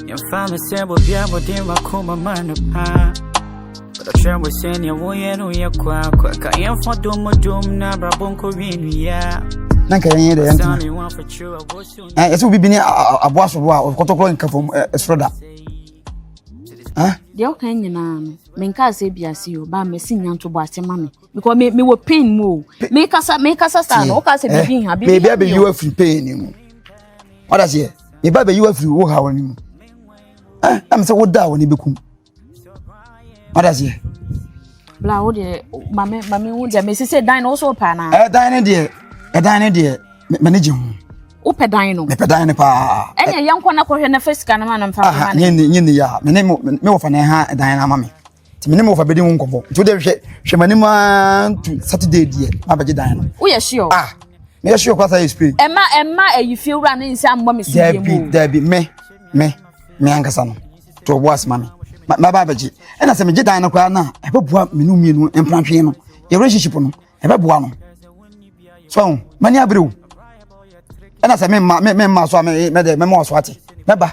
Your family said we'll be able to come a man of pa. But I try with saying your way and your quack. I am for doom, Nabra Bonko Vinia. Nanka yes, will be a boss of Cotocloin from Sroda. The old Kenyan, Menka say, be as you, by me singing to Boston Mammy. Because me will pain more. Make us a stand, or cast a being a baby, you have free paying. What does he? A baby, you have free work how you. I'm so down when you become. What does he? Blow, mammy, would you say dine also pana? A dine dear, managing. Upe dino. Me pedine pa. Any young one in the first can man and family. In the yard, my name of an a Diana mammy. To me, of a bidding combo. Today, she manima to Saturday, dear, my baby dino. We are sure. Me sure what I speak. Emma, you feel running some woman. There be me, Angasan. To was mammy. My babaji. And as a major dino now, I hope what Minu and Planchino, your relationship on a babuano. So, many abrew. And as I mean, my so I made a memoir swati. Remember,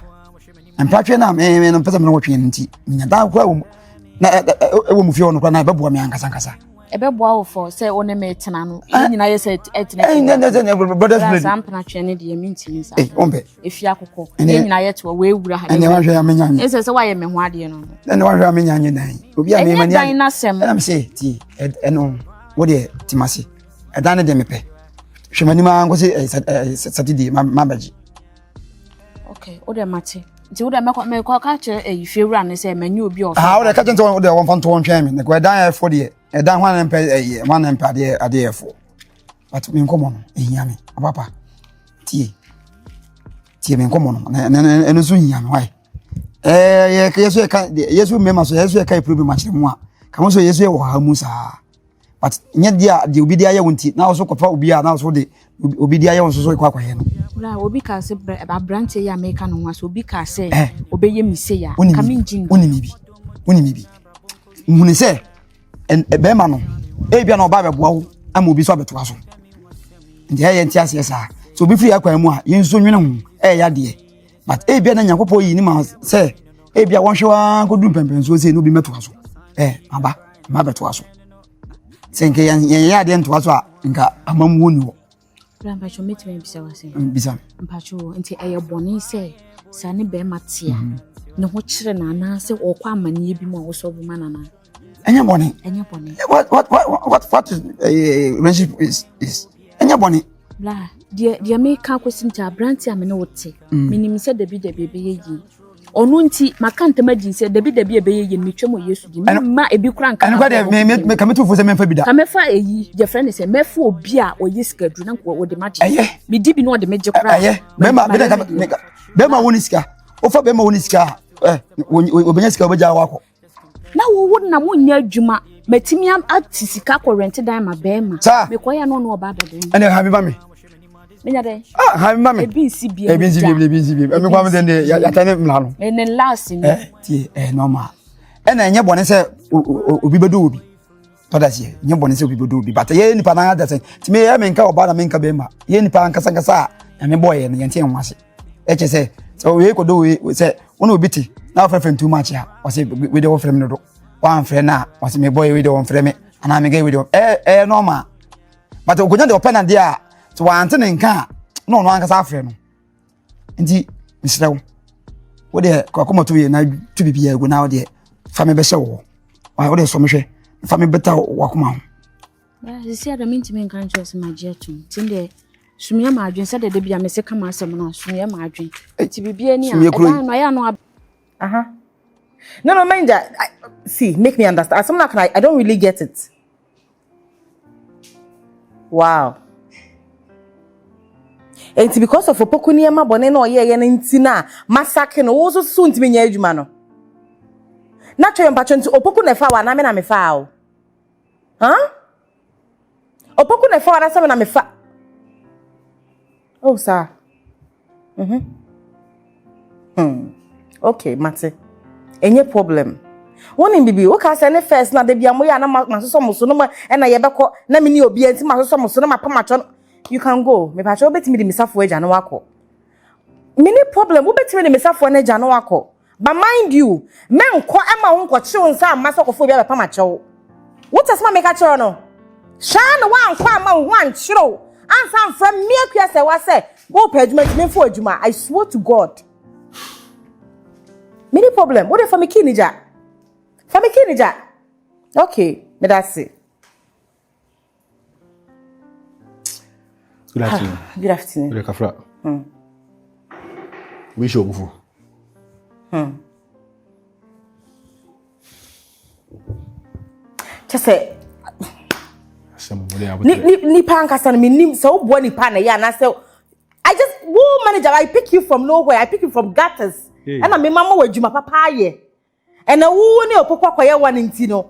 and Patrina, and President watching tea. That woman feel on the Babu Miancasa. A bebo for say on a mate, and I said, brothers, I'm Panachini, the meetings. If Yaco, and I to away with her, and you says why I'm a you know. Then why I'm in your name. I'm say tea, and what dear Timasi, a dana de mepe. She manima was Saturday, my baby. Okay, Oda Mati. Do the make culture a few run and say menu be off. How the catching on the 1 to 1 chairman, the Guadaya 40, a down 1 and pay a year, 1 and pay a day for. But in common, in Yami, a papa. Tea in common, and soon yam. Why? Yes, we remember, so yes, we can't prove much more. Come also, yes, we are Musa. But yet, the Obidia won't eat now, so Copia now, so the Obidia was so quite. Obika say about branche ya make no was Obika say, obey me say ya, coming Jin, Unibi. Muni say, and a Bemano, Abiano Baba Bow, and will be sober to us. And the air yes, so be free Aqua, you soon know, ya dear. But Abian and Yacopo in mouse say, Abia one show could do pempens, so say no be met to us. Maba to us. Saying, ya didn't was among one. Grandpa, you meet me, Bizarre. Patrol, and a bonny say, Sanny Bematia. No children, say, or quam and ye be more so manana. And your bonny, what is a friendship is? And your bonny. Blah, dear, make a question to a branch, I'm an old tea. Meaning, said the baby. Or nunti, my can't imagine said the baby in Michomo used to be a big crank. And what may make come to for the Memphis. Come a your friend is a mefo beer or yiska, drunk or the match. Me deep in what the major cry. Bema Wuniska, or for Bema Wuniska, when Ubeneska Wako. Now, wouldn't I want your Juma? Metimiam at Sika rented them a bema. Sir, because I know about it. And I have mammy. Have mammy. BCB. And then last in normal. And then your bonnet said, Ubibadubi. But that's ye, your bonnet said Ubibadubi. But ye in Panada that said, to me, I mean, cow about a minka bema. Ye in Pancasangasa, and a boy and the Yantian was it. Say, so we could do it. We said, one will be tea. Now for friend too much. Was it with the friend? One friend now was my boy with one friend, and I'm again with you. Normal. But the good open and dear. So one thing can no one can suffer. Indeed, Mr. What the Kakuma to you to be here now, dear. Family Bessel. Why would so much? Family better walk on. You see, I don't mean to make conscious my jetting. Tinday, Sumia margin said that there be a Messica master, Sumia margin. To be any, I know. No, mind that. See, make me understand. As I don't really get it. Wow. It's because of a pokuniama boneno ye and intina massacre no also soon to be near Jumano. Natural patron to Opokune Fawa, and I'm a foul. Huh? Opokune Fawa, and I'm a fa. Oh, sir. Okay, Mate. Any problem? One in Bibi, what can I say first? Now, the Biamoya and Masomo, and I ever call Namini or Bianti Masomo, my Pamachon. You can go. Me patrol bet me the misaf wage and wako. mini problem wo betime ne mesafo na gya no akọ but mind you men ko ema wo nko chiwo nsa amasa kofo bia bepa ma chewo what asma make a chewo no sha no wan kwa ama wo an chiro ansa from me akua se wa se go pagement me for adwuma I swear to God mini problem what if family kinija okay me that's it. Good afternoon. Good afternoon. Good afternoon. We show you. Just say ni pankasa me nim so bo ni pa na ya na say I just wo manager I pick you from nowhere I pick you from gutters and me mama wadwuma papa ye and na wo ni opokwa kwaye wa nti no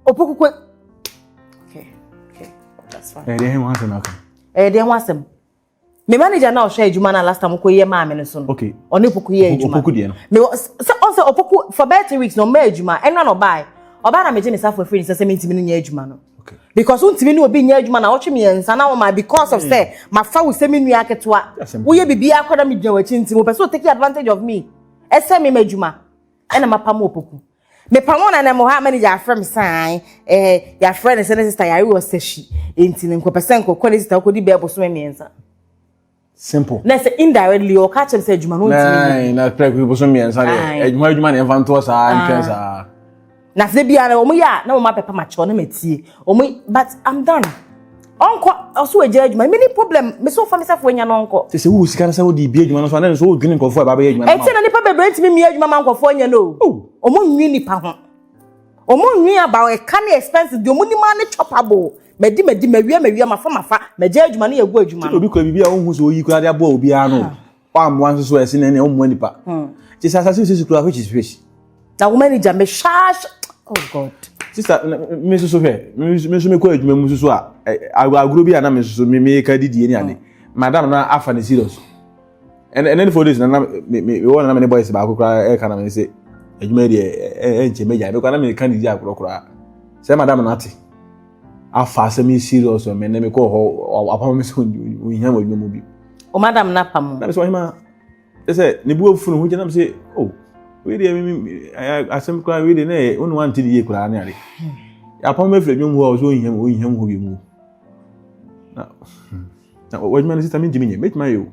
opokwa okay that's fine Then want to knock then wasem me manager na o share adwuma na last time ko ye ma me no so no okay oni opoku ye adwuma opoku de no me also opoku for better weeks no ma adwuma enwa no buy oba na me je ne safo free say me ntimi no nya adwuma no okay because untimi no obi nya adwuma na wo tweme yensa na wo ma because of say ma fa wo se me nua ketewa wo ye bibia akoda me gya wachi ntimi person take advantage of me ese me adwuma ena ma pam opoku me pam na mo ha manager afrem sign ya friend and sister ya wo seshi ntini nko person ko kwali sister ko di be bo so me yensa simple na say indirectly o ka chem say adwuma no ntimi na prep bo so me yensa de adwuma na enfanto sa ntwensa na se bia na omo ya na omo pepa macho na metie omo but I'm done onko also eje adwuma many problem me so fa me safo nya no onko se wo sika na se wo di bi adwuma no so na so wo dwene nkofo ba ba adwuma e ti na nipa bebre ntimi mi adwuma man nkofo nya no omo nwi nipa ho omo nwi aba e ka na expenses de omo ni ma ne chopable medi mawia mafa meje adwuma na yegu adwuma no obi ko bibia wo hu so yi kura de abo obi ano wa amwan so ese ne omo nipa ti sasa se kura which is fish na wo manager me shash oh God sister me so fe me so me ko adwuma mu so a agro bi ana me so me ka didi ni ade madam na afa ne serious and then for this na me won na me boys ba akokra e kana me say adwuma de enche meja me ko na me kan didi akokra say madam na ate afa se me serious me na me ko ho apa me so ohia adwuma mu bi o madam na pam na me so hima say ne bu afunu hu je na me say oh we dey asem kwa we dey na unu want di ekura na ale ya pa me fle dwom ho so ohia ho bi mu na wajman sister me dimi nye met my you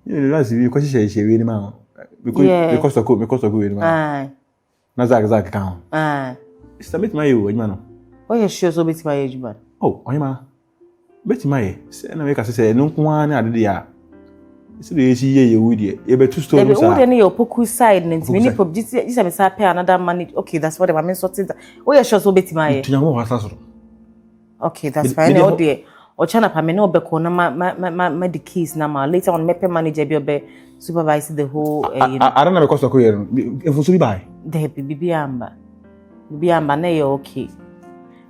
last we ko she we ni ma because of we ni ma na zag kan sister met my you wajman oh you sure so bet my age man oh oyima bet my say na we ka say no nko an ade dia isi de esi ye wudi e betu store no sa e be wudi your poku side nti me ni pop this am say pay another money okay that's what I'm sorting that oh you sure so bet my tunya mo wasa so okay that's fine oh dear o chana pa me no be ko na ma the keys na ma later on me pay manager bi obe supervise the whole you know I don't know because of ko yer info so bi bai de bibiamba na you okay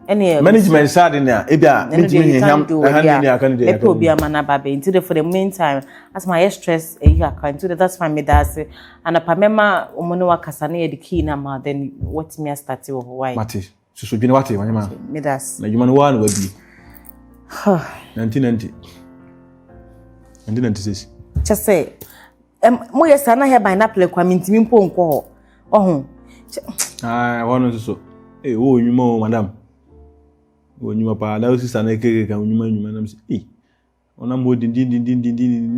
any management side na e bia mentimi hiham hand ni aka ni de e pe obi ama na babe into for the meantime as my stress you account to that's fine me that's and pa mema omono wakasa na the key na ma then what me start why mate so dwene wate wanyama me that's na juma no wa na wabi 1996 just say mo yesa na he pineapple kwa mintimi mpo nko ho wono so wo nyuma madam wo nyuma pa da sisa na keke ka nyuma na mse ona mo din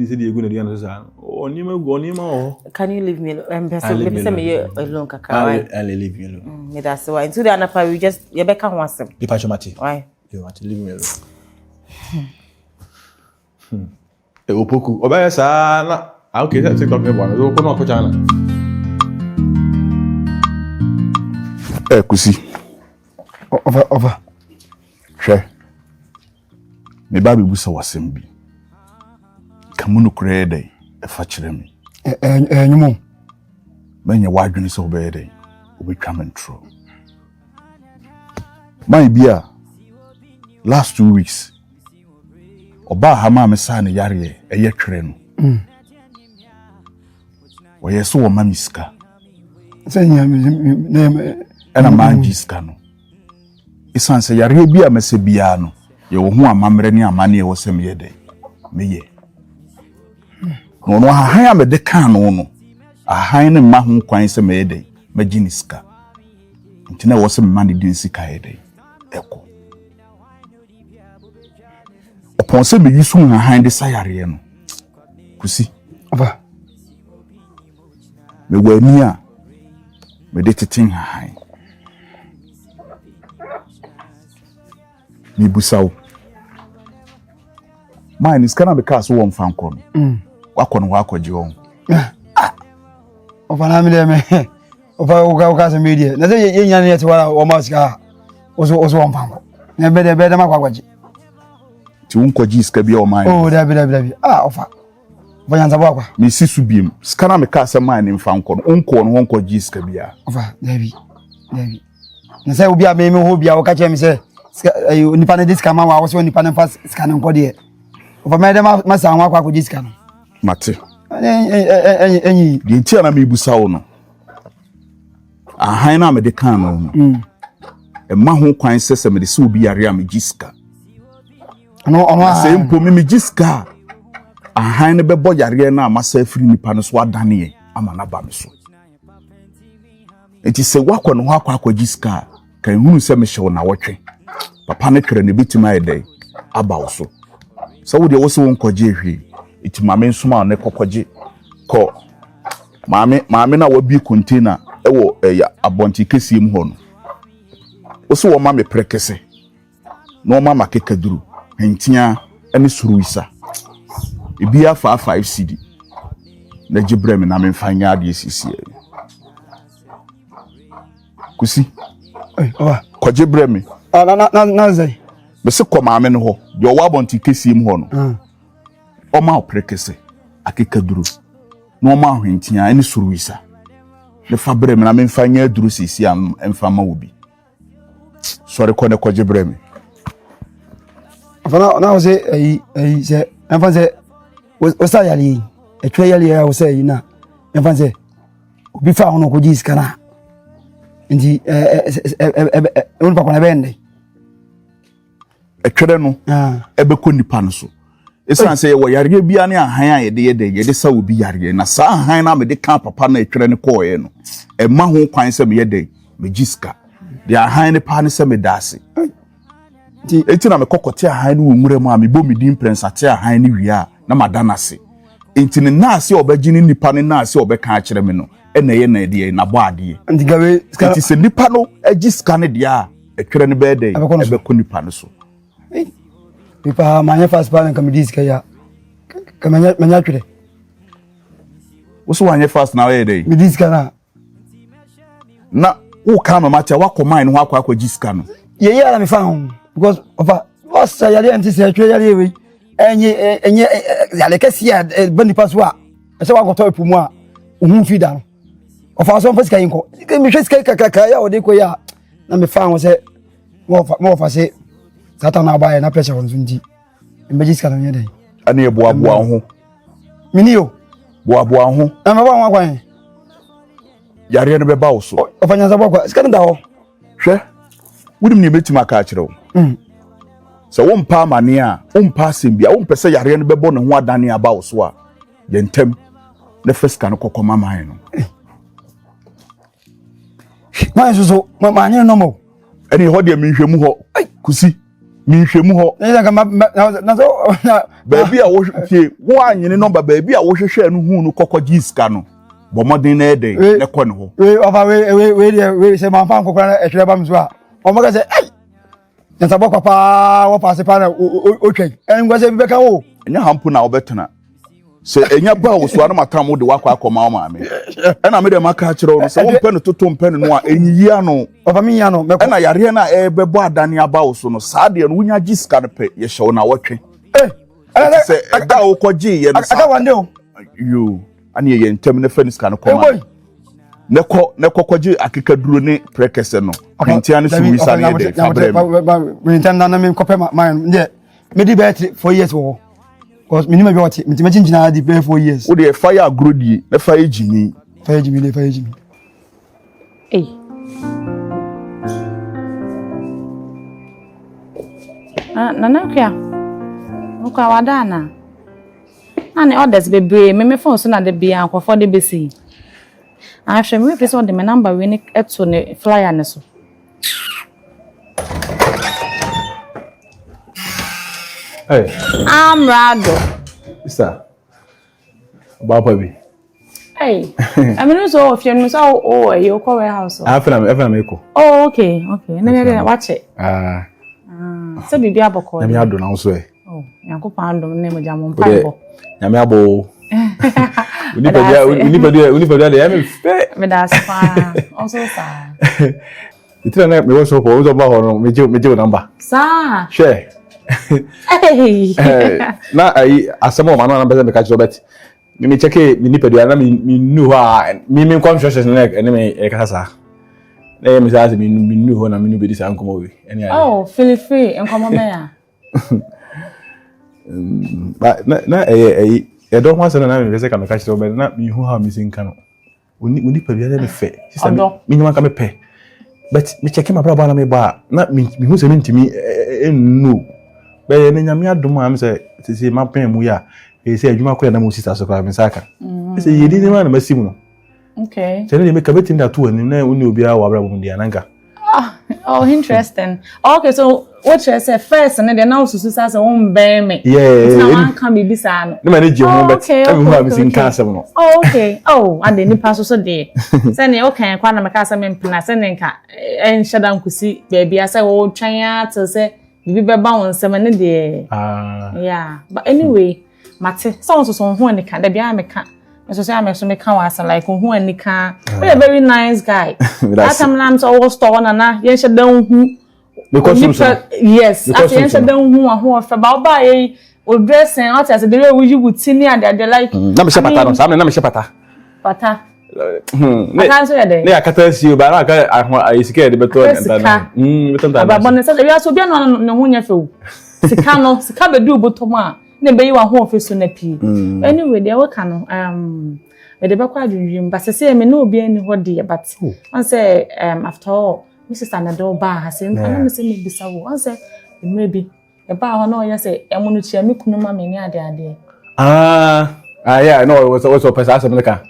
se de egu na dia na sisa onima can you leave me alone let me alone kaka I leave you alone me that's why into the anapa we just you be kan wasem be pachomati why you want to leave me alone opoku obaya sa na okay that's it okay bwana so kono ko chana kusi over hwe me ba bi busa wasem bi kamunu kure dey e fa kire me nyumo menye wadwene so be dey obetwa me ntro my bia last 2 weeks oba ha ma me sa ne yare eye twere no wo yeso wo ma miska senya ana manjiska no isan se yare bia me se bia no ye wo ho amamre ne amane ye wo se me ye dey meye no no ahan a me de kan no no ahan ne ma ho kwan se me dey magini sika ntina wo se me ma ne din sika e dey eko opon se me yisu ahan de sayare no kusi Ofa. me wani a me de titin ahan mi busawo mine is kana be ka so won fan ko no wakono wakoje won Ofa na mi de me. Ofa uka se media. Na se ye nya ne te wala o ma sika. Oso won fanko. Na be de makwaji. ti unkoji sika bia o mine. Oh, dabi. Ofa. Ofa nyanza bwa. Mi sisu biem. Skana me ka se mine mfa nko no. Onko no onkoji sika bia. Ofa, dabi. Na se obi a me ho bia o ka che mi se nipa ne diska ma wa wo se nipa ne fa sika ne nko de. Ofa me de ma sa anwa kwa ko diska no. Mate. Enyi. Di ntia na me busa wo no. Ahan na me de kan no. E ma ho kwan se me de se obi yare a me giska. Ono Se mpo me giska. Ahan ne bebo yare na amasa afiri nipa no so adane ama na ba me so. Enti se wakono ho akwa giska kan hunu se me hyew na wotwe. Papa ne twere ne bitima edai aba wo so. So wo de wo se won koje hwe. Iti mame nsuma ne kokoje ko mame na wabi container ewo ya abonti kesiem ho no wo so wo mame prekese no mama kekaduru hentia ene suruisa ebia fa 5 cd na gibrem na me fanya ade sisi kusi ofa koje bremi na zai be se ko mame no ho de wo abonti kesiem ho no Oma oprekese akekaduru no ma hwentia ene suruisa le fabre me na me mfanya aduru sisi am emfama obi sori ko ne ko jebre me afana na wo se ai se emfa se wo sa yali etwe yali ya wo se yi na emfa se obi fa hono ko jiska na ndi on pa ko na bende etwere no ebe ko nipa no so esan say wo yare bia ne ahan a yede sa obi yare na sa ahan na me de kan papa na etwere ne ko ye no e ma ho kwan se me yede me giska de ahan ne pa ne se me dase ti eti na me kokote ahan ne wo nwure mu a me bo me din prince ate ahan ne wia na madanase enti ne na ase obagini nipa ne na ase obeka a kire me no e na ye na de na bo ade ndi gawe enti se nipa no agiska ne de a etwere ne be de ebe ko nipa no so Pipa manya fast pan kam diska ya. Manya twere. Wo so wanye fast na we dey. Mi diska na wo kama macha wako mine ho akwa giska no. Ye ya na me fa ho because ofa wasa yale anti se twere yale we. Enye yale kesi ya bani paswa. Se wa goto epu mu a ohun fi da no. Ofa so mfa sika yinko. Mi hwe sika kakaka ya ode ko ya na me fa ho se mo fa se Sata na ba na pressure won zunji. Imagine kan nyɛ dai. Ani eboaboa ho. Minio. Boaboa ho. Na me ba nwa kwan. Yare no be ba wo so. Ofanya za bokwa. Sika nda ho. Hwɛ. Wudim ne betima ka kyerɛ wo. So wo mpa amane a, wo mpa asɛm bia, wo mpɛ sɛ yare no bɛbɔ ne ho adane aba wo so a, yɛ ntam na fiska no kokoma man no. Ma so ma anya no mo. Ani ho de menhwɛmu hɔ. Kusi minhwɛmu hɔ na so baabi a wo hwɛ wo anyene number baabi a wo hwehwɛ no hu no kokɔ giska no bomodin na ede ne kɔ ne ho we ofa we se man fan kokora ehwere ba mso a o mo ka se ai nta bɔ papa wo pass pa na o twɛn engwa se bi bɛka wo enya hampu na obetena se enya ba wo so anoma tam wo de wakɔ akɔma wo maame ɛna me de maka kyerɛ wo se wo mpɛ no toto mpɛ no a enyiya no ofa mi nya no ɛna yare na ɛbɛbɔ adane aba wo so no saa de no wonya giska no pɛ ye hyew na wotwe se ɛda wo kɔgye ye no aka wande o yo ani ye ntam ne fa niska no kɔma ne kɔ kɔgye akekaduro ne prekese no ntia ne so wisa ne de fabrem me ntam na me kɔpɛ man nde me di bet 4 years wo because minimum be what me tinjina di be 4 years wo de fire agrodie ne fire jimi eh nana kya uka wadana And others be me phone so na the be an for the BC. I should me person the number we need to the flyer ne so. Hey. I'm Rado. Sister. Baba bi. Hey. I mean so if you so oh you call warehouse. I feel me ko. Oh okay. Na watch it. So bibi aboko. Na me ado na so e. Oh, Yankopon andom ne mo jamon paibo. Nyame abo. Unipedi de am fe. Me da spa. Also sa. Itira na me wo so ko zo ba ho no me je number. Sa. Share. Hey. Na ai asemo ma na be ka bet. Me check me nipedi na me nu ha me conscious na me e ka sa. Na me say me nu ho na me nu be dis ankomo we. Oh, feel free enkomo me ya. But na don't want to know me say ka me catch so but na me hu ha me sin kan oni pa bia na me fe sister me nyama ka me pe but me check my brother na me ba na me hu se me ntimi no be na nyame adom am say ma pen mu ya e say adwuma ko ya na mo sister so ka me saka say yedi ni ma na masim no okay say na me ka betim da to ani na oni obi a wa bra bo dia nanka. Oh, interesting. Okay, so what you say first, and then now so say one bear me. Yeah. Now can be bisa. No man je ho bet. Every who have seen cancer no. Oh, okay. Oh, and then nipa so there. Say na okay, kwa na meka say me mpina say nka en shada nkusi baby say wo twan ya to say bibi be ba won sem ne de. Yeah. But anyway, mate, so ho ne ka da bia me ka. So say I'm so me can was like who and nika. Be a very nice guy. That time I'm so always store na yen she dan hu. Because yes, after yen she dan hu ho fa ba ba e o dressing out as the way we would see near the like. Na me shepata no, sam na me shepata. Pata. I can't say that. Ne akata si o ba na ka I sika de beto enta na. Beto enta. Ba bonne say we so bia no ne ho nya fe o. Sika be du botom a ne be yi wa ho ofisu na pi. Anyway, they work no me dey back adwum but say me no obi ani ho dey but I say after all my sister na do ba ha say na me say me bisa wo I say maybe e ba ho na o say Amonu chia me kunu ma me ni ade. Yeah, no, it was person as me ka.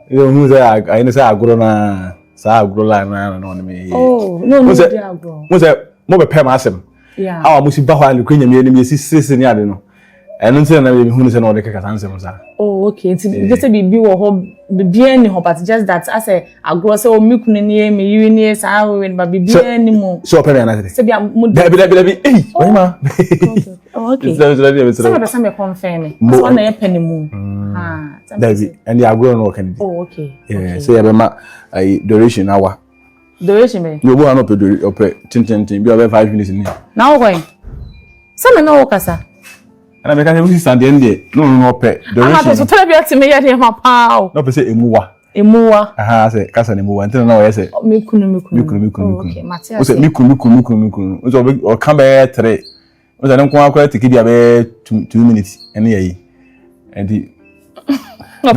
You know say I know say agro na sa agro la na no me. Oh, no dey agro. Mo say mo be pem asem. Yeah. Ah, mo si ba ho an kwanya me ni me si ni ade no. And until na me hunu se na o de kaka ansem sa. Oh, okay. Just be wo ho be any ho but just that I say agro say o mikunu ni me yiri ni sa we but be any mo. So pem na say. Say be mo. Dabi. Eh, why ma? Oh, okay. Some me confirm. So na ye peni mu. Dabi. And the agro no can. Oh, okay. Yeah, say ya be ma duration hour. Duration me. You go no pe tin be over 5 minutes ni. Now going. Some na work asa. And I make a stand there. No, pet. I'm so tell you to me at him, pal. No, per se, emuwa. Emuwa. Say, Casa emuwa. Until now, I say, Mikunu. Okay, Matia. Was it Mikunu? Or come back today. Was I don't quite to give you 2 minutes. And yeah, and the not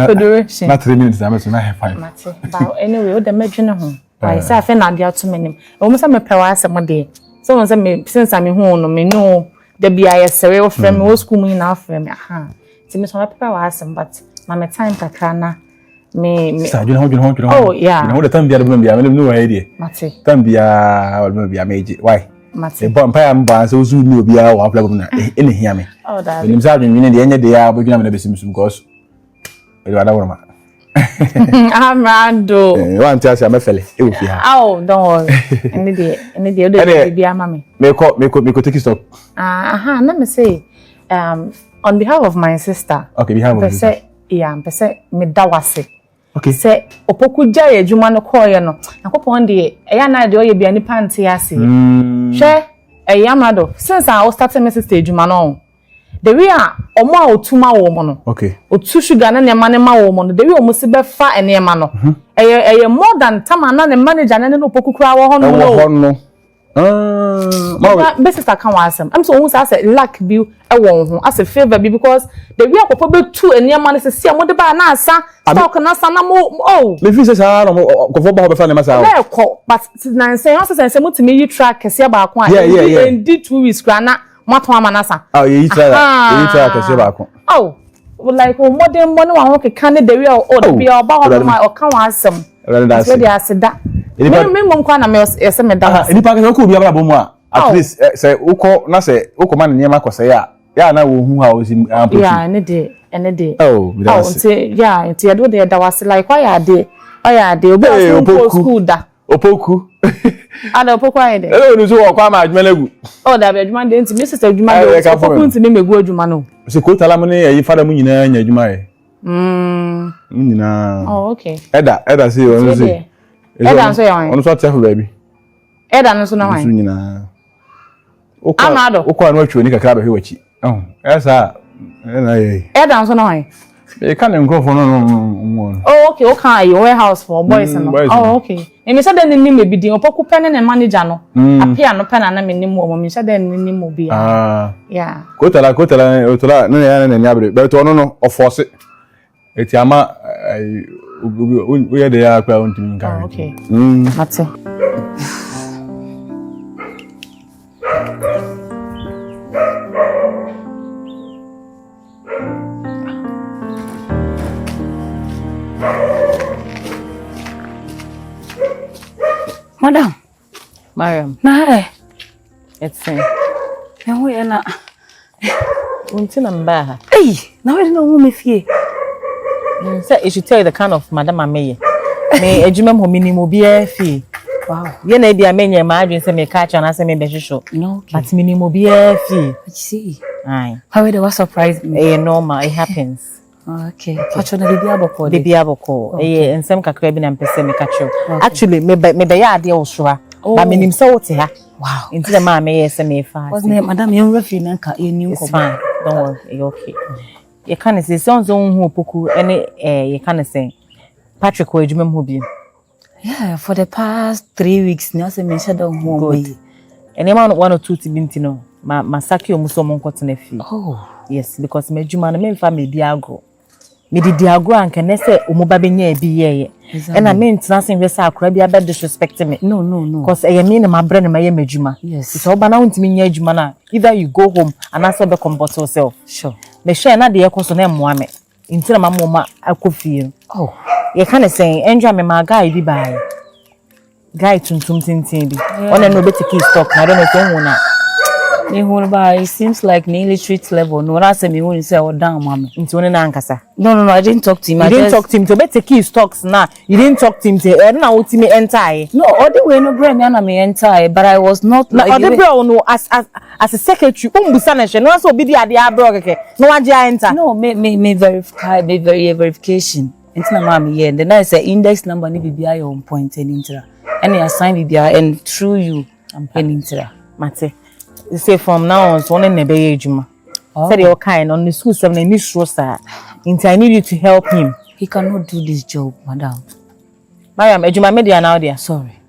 3 minutes. I'm not have 5. Matia. But anyway, the imagine home. I say, I found out too many. Almost I'm a pair some day. Someone said me since I'm home, me no. The BIS Serwaa frame o school mu na frame aha ti me so na papa wa asem but ma me time kakra na me sa you know oh yeah you know the time bia me no wa here mate time bia wal bia meji why mate e bon pa am ba so zu mi obi a wa plug na ene hia me oh that nim sa adwin de enye de ya bodwina me na besim because e wada wora ma Amado. One tell say am fele e wo fi ha Oh don't worry any dey do be ama me me ko take stock let me say on behalf of my sister okay behalf of sister yeah say me dawase okay say opoku ja adwuma no koye no akopon de eya na de oye bia ni pante ase hwe Amado since I started my sister adwuma no the way omo a otuma wo mo no okay otu sugar na ne ma wo mo no the way omo se be fa ene ma no eye more than time na ne manager na ne no opoku kura wo ho no my sister can was I'm so almost as a lack view a won as a favor because the way akopọ be tu ene ma no se sia mo de ba na asa stock na asa na mo oh me fi se sa no kofo ba ho be fa ne masa na ko but na say asa mutimi yi track kese ba ko and did 2 weeks kra na mato ama na asa oh you try kese ba ko oh like modern money wa ho keka ne the way o de bia oba ho ma o kan wa asem so dey aseda me mom kwa na me yese me da ni pa ka ko bia bra bomu a at least say ukọ na say ukọ man niam akọsẹ ya na wo hu ha o si ampo ya ne de oh nti ya nti ye do de da wase like why are they obi o school da opoku ada opoku ayi de no so wo kwa ma adwuma lagu da be adwuma de nti me sister adwuma de opoku nti me megu adwuma no se ko tala mo ne yi fada mu nyina nya adwuma ye nyina okay eda se won se eda so yan on so tell baby eda no so na wan nyina amado ukọ anu atwo ni kakra be hwechi esa na ye eda so na wan e kan nkofo no okay okay your warehouse for boys no okay e me say den ni me bidin opoku pen ne manager no apia no pen na me ni mo me say den ni mo bi yeah kotala no ya na abre but ono no offorce eti ama we ya de ya kwa ontimi nka okay mate Madam Mariam na it's en we na untina mba na we na wo me fie say you should tell you the kind of madam ameye me adwuma mo minimo bia fie wow ye na bia menye ma adwen say me ka cha na say me be hwehwo no but minimo bia fie see aye how they was surprised me normal it happens okay actually baby aboko ensem kakra bi na mpese me kacho actually me be ya ade osura ba menim se wote ha wow nti na ma me yes me fa was name madam you refi na nka enu ko fine don't worry you're okay you can say sonzo hu opoku ene you can say Patrick wo adwuma mu bi yeah for the past 3 weeks now say me shadow hu me ene ma one or two tibinti no masaki omuso mo nkotena fi yes because me adwuma na me mfa me di agro me di agro anka ne se omuba benya bi yeye ena me ntena se hwe sa akora bi aba disrespect me no because e me na mabre na maye madwuma yes so oba na wontimi nya adwuma na either you go home and also be comport yourself sure me share na de yekoso na emmoa me ntina mamoma akofie ye kan say enjoy me ma guy bi bai guy tuntum tintin bi ona no betiki stock na don't know to hu na me hu ba it seems like nearly street level no na say me hu say o down mama nti one na ankasa no I didn't talk to him. You didn't talk to him to betiki stocks na you didn't talk to him to na ultimate enter no all the way no bring me na me enter but I was not like all the bro no as a secretary umbusa na hwe no so obi di ade abro keke no waje enter no me verify me verification into na mama here the night say index number ni bibia your on point and intra and you assign bibia and through you and intra mate you say from now on so one na be adwuma said you kind on the school 7 and this roster I need you to help him. He cannot do this job, madam. Mariam, adwuma me dia now dia. Sorry